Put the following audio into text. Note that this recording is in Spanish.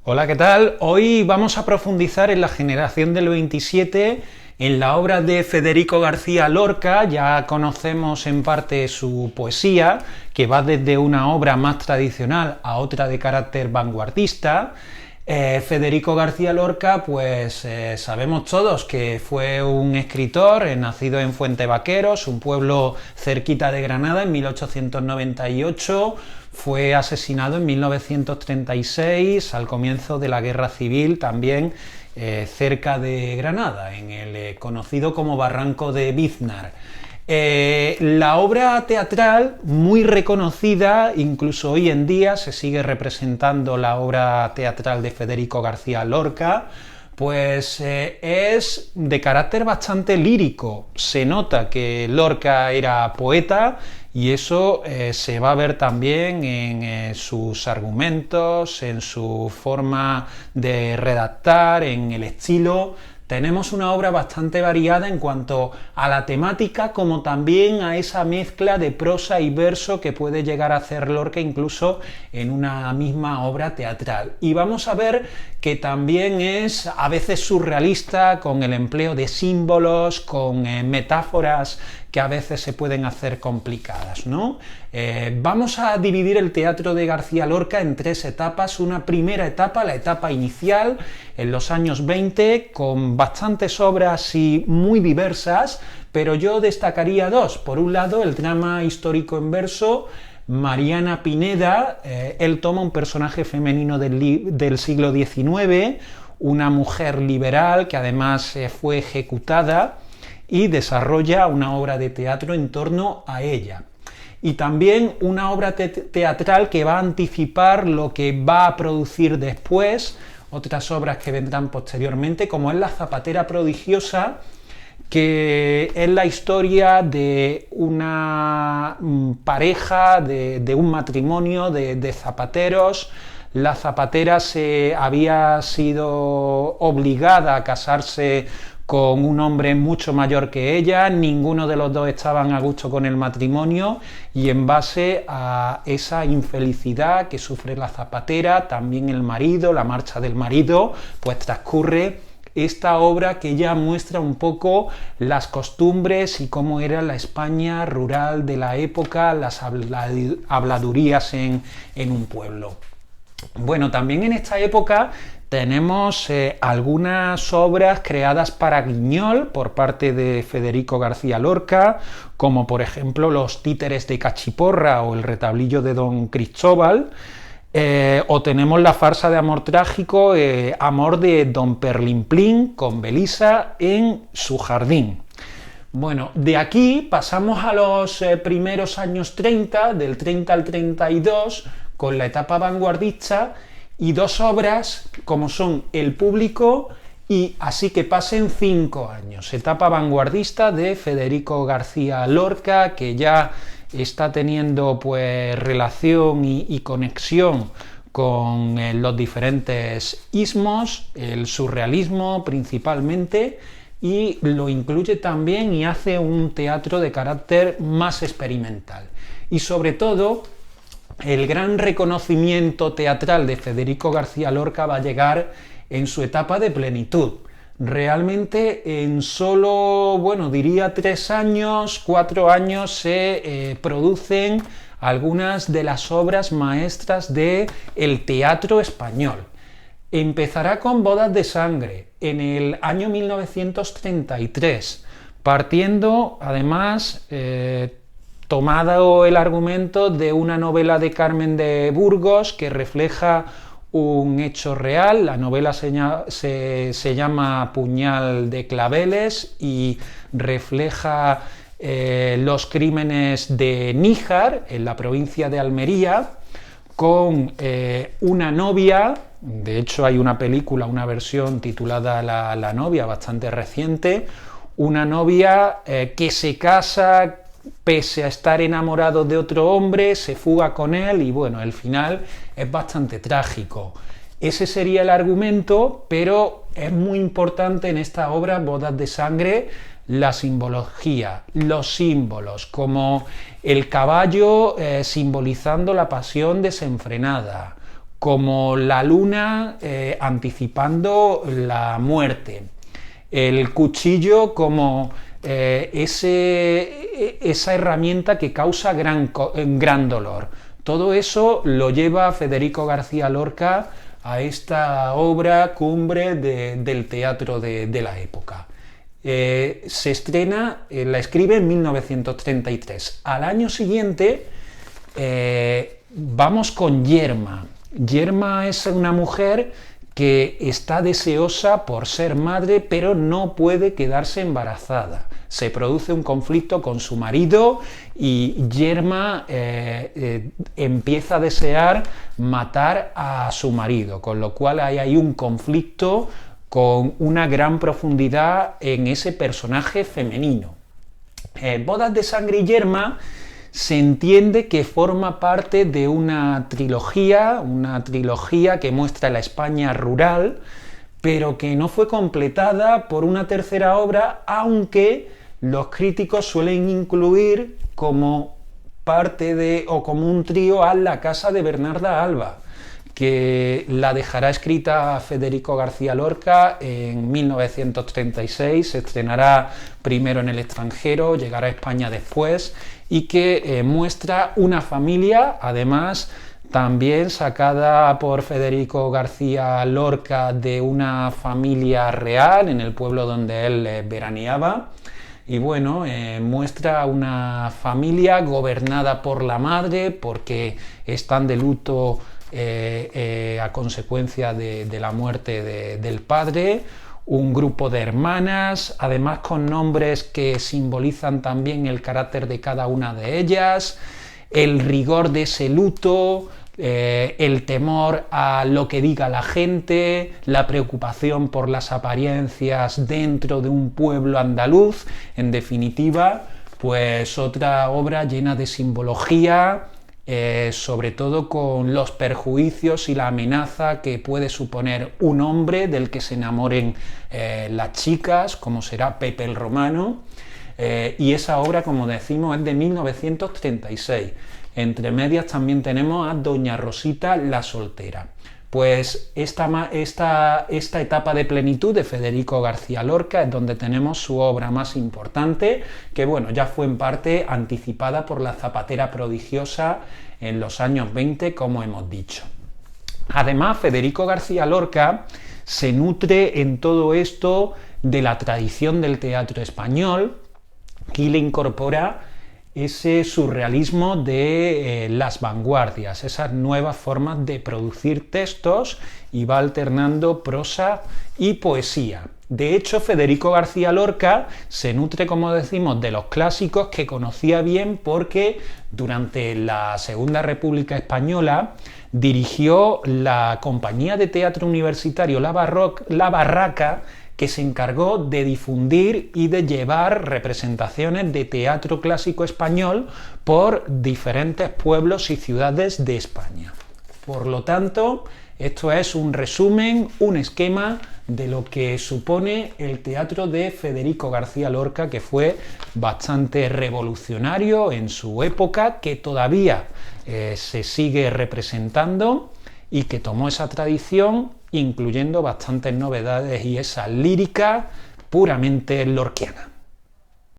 Hola, ¿qué tal? Hoy vamos a profundizar en la generación del 27, en la obra de Federico García Lorca. Ya conocemos en parte su poesía, que va desde una obra más tradicional a otra de carácter vanguardista. Federico García Lorca, pues sabemos todos que fue un escritor nacido en Fuentevaqueros, un pueblo cerquita de Granada, en 1898. Fue asesinado en 1936, al comienzo de la Guerra Civil, también cerca de Granada, en el conocido como Barranco de Biznar. La obra teatral, muy reconocida, incluso hoy en día se sigue representando la obra teatral de Federico García Lorca, pues es de carácter bastante lírico. Se nota que Lorca era poeta y eso se va a ver también en sus argumentos, en su forma de redactar, en el estilo. Tenemos una obra bastante variada en cuanto a la temática, como también a esa mezcla de prosa y verso que puede llegar a hacer Lorca incluso en una misma obra teatral. Y vamos a ver que también es a veces surrealista, con el empleo de símbolos, con metáforas que a veces se pueden hacer complicadas, ¿no? Vamos a dividir el teatro de García Lorca en tres etapas. Una primera etapa, la etapa inicial, en los años 20, con bastantes obras y muy diversas, pero yo destacaría dos. Por un lado, el drama histórico en verso. Mariana Pineda, él toma un personaje femenino del siglo XIX, una mujer liberal que además fue ejecutada, y desarrolla una obra de teatro en torno a ella. Y también una obra teatral que va a anticipar lo que va a producir después, otras obras que vendrán posteriormente, como es La zapatera prodigiosa, que es la historia de una pareja, de un matrimonio de zapateros. La zapatera había sido obligada a casarse con un hombre mucho mayor que ella, ninguno de los dos estaban a gusto con el matrimonio, y en base a esa infelicidad que sufre la zapatera, también el marido, la marcha del marido, pues transcurre esta obra que ya muestra un poco las costumbres y cómo era la España rural de la época, las habladurías en un pueblo. Bueno, también en esta época tenemos algunas obras creadas para Guiñol por parte de Federico García Lorca, como por ejemplo Los títeres de Cachiporra o El retablillo de Don Cristóbal, o tenemos la farsa de amor trágico, Amor de Don Perlimplín, con Belisa en su jardín. Bueno, de aquí pasamos a los primeros años 30, del 30 al 32, con la etapa vanguardista, y dos obras como son El público y Así que pasen 5 años, etapa vanguardista de Federico García Lorca, que ya está teniendo pues relación y conexión con los diferentes ismos, el surrealismo principalmente, y lo incluye también y hace un teatro de carácter más experimental. Y sobre todo, el gran reconocimiento teatral de Federico García Lorca va a llegar en su etapa de plenitud. Realmente en solo, bueno, diría 3 años, 4 años se producen algunas de las obras maestras del teatro español. Empezará con Bodas de sangre en el año 1933, partiendo además tomado el argumento de una novela de Carmen de Burgos que refleja un hecho real. La novela se llama Puñal de claveles y refleja los crímenes de Níjar, en la provincia de Almería, con una novia. De hecho hay una película, una versión titulada La novia, bastante reciente, una novia que se casa pese a estar enamorado de otro hombre, se fuga con él y bueno, el final es bastante trágico. Ese sería el argumento, pero es muy importante en esta obra, Bodas de sangre, la simbología, los símbolos, como el caballo simbolizando la pasión desenfrenada, como la luna anticipando la muerte, el cuchillo como esa herramienta que causa gran dolor. Todo eso lo lleva Federico García Lorca a esta obra cumbre del teatro de la época. Se estrena, la escribe en 1933. Al año siguiente vamos con Yerma. Yerma es una mujer que está deseosa por ser madre, pero no puede quedarse embarazada. Se produce un conflicto con su marido y Yerma empieza a desear matar a su marido, con lo cual hay ahí un conflicto con una gran profundidad en ese personaje femenino. Bodas de sangre y Yerma se entiende que forma parte de una trilogía que muestra la España rural, pero que no fue completada por una tercera obra, aunque los críticos suelen incluir como parte o como un trío a La casa de Bernarda Alba, que la dejará escrita Federico García Lorca en 1936, se estrenará primero en el extranjero, llegará a España después, y que muestra una familia, además también sacada por Federico García Lorca de una familia real en el pueblo donde él veraneaba. Y bueno, muestra una familia gobernada por la madre porque están de luto a consecuencia de la muerte del padre, un grupo de hermanas, además con nombres que simbolizan también el carácter de cada una de ellas, el rigor de ese luto, el temor a lo que diga la gente, la preocupación por las apariencias dentro de un pueblo andaluz. En definitiva, pues otra obra llena de simbología, sobre todo con los perjuicios y la amenaza que puede suponer un hombre del que se enamoren las chicas, como será Pepe el Romano, y esa obra, como decimos, es de 1936. Entre medias también tenemos a Doña Rosita la soltera. Pues esta etapa de plenitud de Federico García Lorca es donde tenemos su obra más importante, que bueno, ya fue en parte anticipada por La zapatera prodigiosa en los años 20, como hemos dicho. Además, Federico García Lorca se nutre en todo esto de la tradición del teatro español y le incorpora ese surrealismo de las vanguardias, esas nuevas formas de producir textos, y va alternando prosa y poesía. De hecho, Federico García Lorca se nutre, como decimos, de los clásicos que conocía bien porque durante la Segunda República Española dirigió la compañía de teatro universitario La Barraca, que se encargó de difundir y de llevar representaciones de teatro clásico español por diferentes pueblos y ciudades de España. Por lo tanto, esto es un resumen, un esquema de lo que supone el teatro de Federico García Lorca, que fue bastante revolucionario en su época, que todavía se sigue representando y que tomó esa tradición incluyendo bastantes novedades y esa lírica puramente lorquiana.